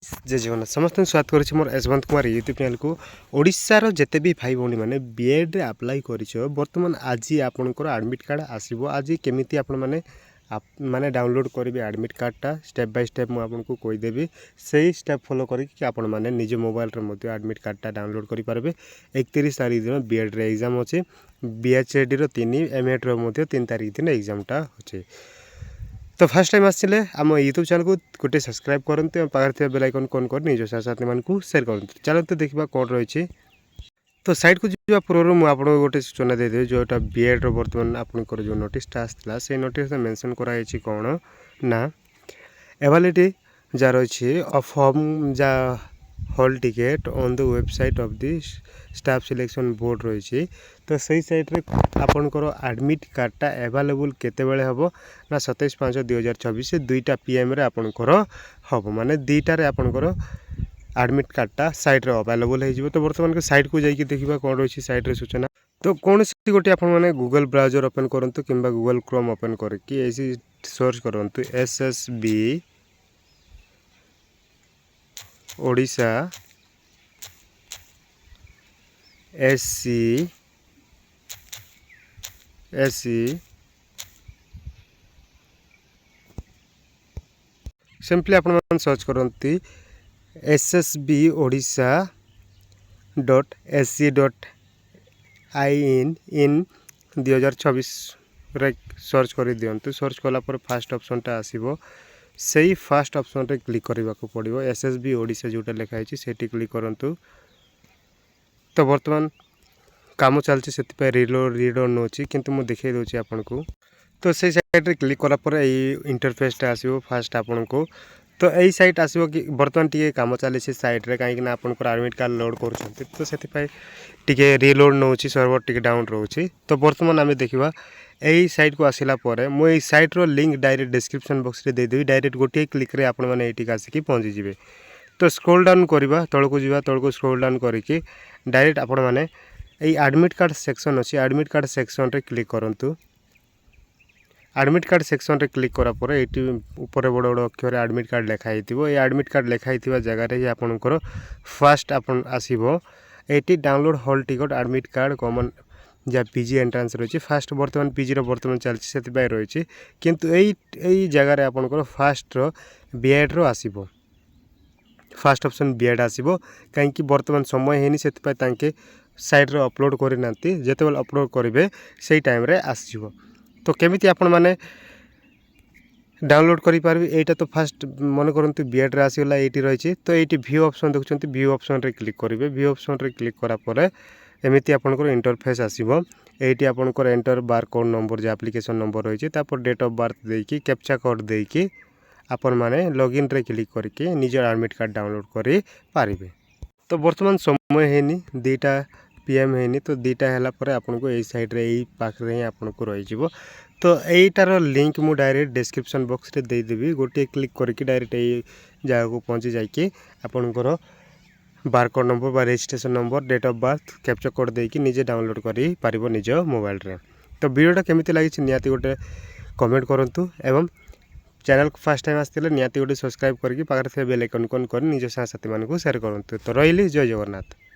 जय जगन्नाथ समस्त स्वागत करुच्ची मोर यशवंत कुमार यूट्यूब चैनल को ओडिशार जेते भी भाई भौणी मैंने बीएड रे अप्लाई करिछ वर्तमान आज आपनकर एडमिट कार्ड आसीबो। आज केमिति आपण माने डाउनलोड करेंगे एडमिट कार्डटा स्टेप बाय स्टेप मुझे आपको कहीदेवी से स्टेप फॉलो करके आपण मैंने निज मोबाइल रे एडमिट कार्डटा डाउनलोड करेंगे। 31 तारीख दिन बीएड रे एग्जाम अच्छे बीएचडी रो 3 एमएड रो 3 तारीख दिन एग्जामटा अच्छे। तो फर्स्ट टाइम आसले आम यूट्यूब चैनल को गोटे सब्सक्राइब करते पाखे बेल आइकन कौन कर निज साथी मानू शेयर करते। चलते देखा कौन रही। तो साइड को जा पूर्व मुझे गोटे सूचना देदेवी जोटा बीएड रो बर्तमान आपंकर जो नोटिसटा आसाला से नोटिस मेंशन कराई कौन ना एवेलेबिलिटी जा रही ऑफ होम जा hall ticket on the website of the staff selection board रही। तो सही साइट रे आपनकर एडमिट कार्डटा अवेलेबल केतेबेले हबो ना 27/5/2024 2टा PM रे आपनकर हबो माने 2टा रे आपनकर एडमिट कार्डटा साइट रे अवेलेबल हो जिवो। तो वर्तमान के साइट को जाइए देखिबा कोन रही साइट रे सूचना। तो कौन सी गोटे आपण माने गूगल ब्राउजर ओपन करंतु किंबा गूगल क्रोम ओपन करके ऐसी सर्च करंतु SSB ओडिशा SC सिंपली आपण सर्च करती SSB ओडिशा .sc.in इन 2024 रे सर्च कर दिंतु। सर्च कलापर फास्ट ऑप्शनटा आसीबो सही फास्ट ऑप्शन रे क्लिक करने को पड़ो SSB ओडिशा जोटा लिखाई से क्लिक करंतु। तो वर्तमान काम चलती से रीड ऑन होची किंतु मु देखै दोची आपन को। तो सही साइट रे क्लिक कला पर एई इंटरफेसटा आसीबो फास्ट आपन को। तो यही साइट आसीबो कि वर्तमान टिके काम चली से साइट रे कहीं ना आपन को एडमिट कार्ड लोड कर तो से टिके रीलोड नौची सर्वर टिके डाउन रोची। तो वर्तमान आम देखा यही साइट को आसला मुझे साइट रो लिंक डायरेक्ट डिस्क्रिप्शन बॉक्स रे देदेवी डायरेक्ट गोटे क्लिक रे आपण माने एटिक आसिक पहुँची जिवे। तो स्क्रॉल डाउन करवा तलको जावा तलको स्क्रॉल डाउन करके डायरेक्ट आपण माने यही एडमिट कार्ड सेक्शन अच्छी एडमिट कार्ड सेक्शन रे क्लिक करंतु। एडमिट कार्ड सेक्शन रे क्लिक करा पर एटी ऊपर बड़ बड़ अक्षर एडमिट कार्ड लिखाई थी एडमिट कार्ड लिखाई जगह ही आपनकर फास्ट आपन आसीबो एटी download hall ticket admit card common जहाँ पीजी एंट्रांस रही फास्ट वर्तमान पीजी वर्तमान चलती से रही किंतु यही जगार आपंकर फास्ट रो बीएड रो आसीबो फास्ट ऑप्शन बीएड आसीबो कहीं वर्तमान समय है से साइट रो अपलोड करना जिते अपलोड करेंगे से टाइम रे आसीबो। तो केमिति आपण माने डाउनलोड करि पारबे एटा तो फास्ट मन करंतु बीएड रे आसीला एटी रही। तो एटी व्यू ऑप्शन देखुछंती व्यू ऑप्शन रे क्लिक करेंगे व्यू ऑप्शन रे क्लिक करा परे एमिति आपनकर इंटरफेस आसीबो एटी आपनकर एंटर बार कोड नंबर जो एप्लिकेशन नंबर रही तापर डेट ऑफ बर्थ देकी कैप्चा कोड देकी आपण माने लॉगिन रे क्लिक करके निज एडमिट कार्ड डाउनलोड करि पारिबे। तो वर्तमान समय हेनी 2टा PM हेनी तो 2टा हैला परे आपनको एई साइड रे एई पाखरे ही आपनको रही जिवो। तो एटार लिंक मु डायरेक्ट डिस्क्रिप्शन बॉक्स रे दे देबी गोटे क्लिक करके डायरेक्ट एई जगह को पहुंची जाइके आपनकर बारकोड नंबर बा registration number date of birth captcha code देकी निजे डाउनलोड करि पारिबो निज मोबाइल रे। तो वीडियोटा केमिति लागिछि नियाती गोटे कमेंट करंतु एवं चैनल को फर्स्ट टाइम आसते नियाती गोटे सब्सक्राइब करके पाखरे बेल आइकन कौन कर निज साथी मानू शेयर करंतु। तो रहिली जय जगन्नाथ।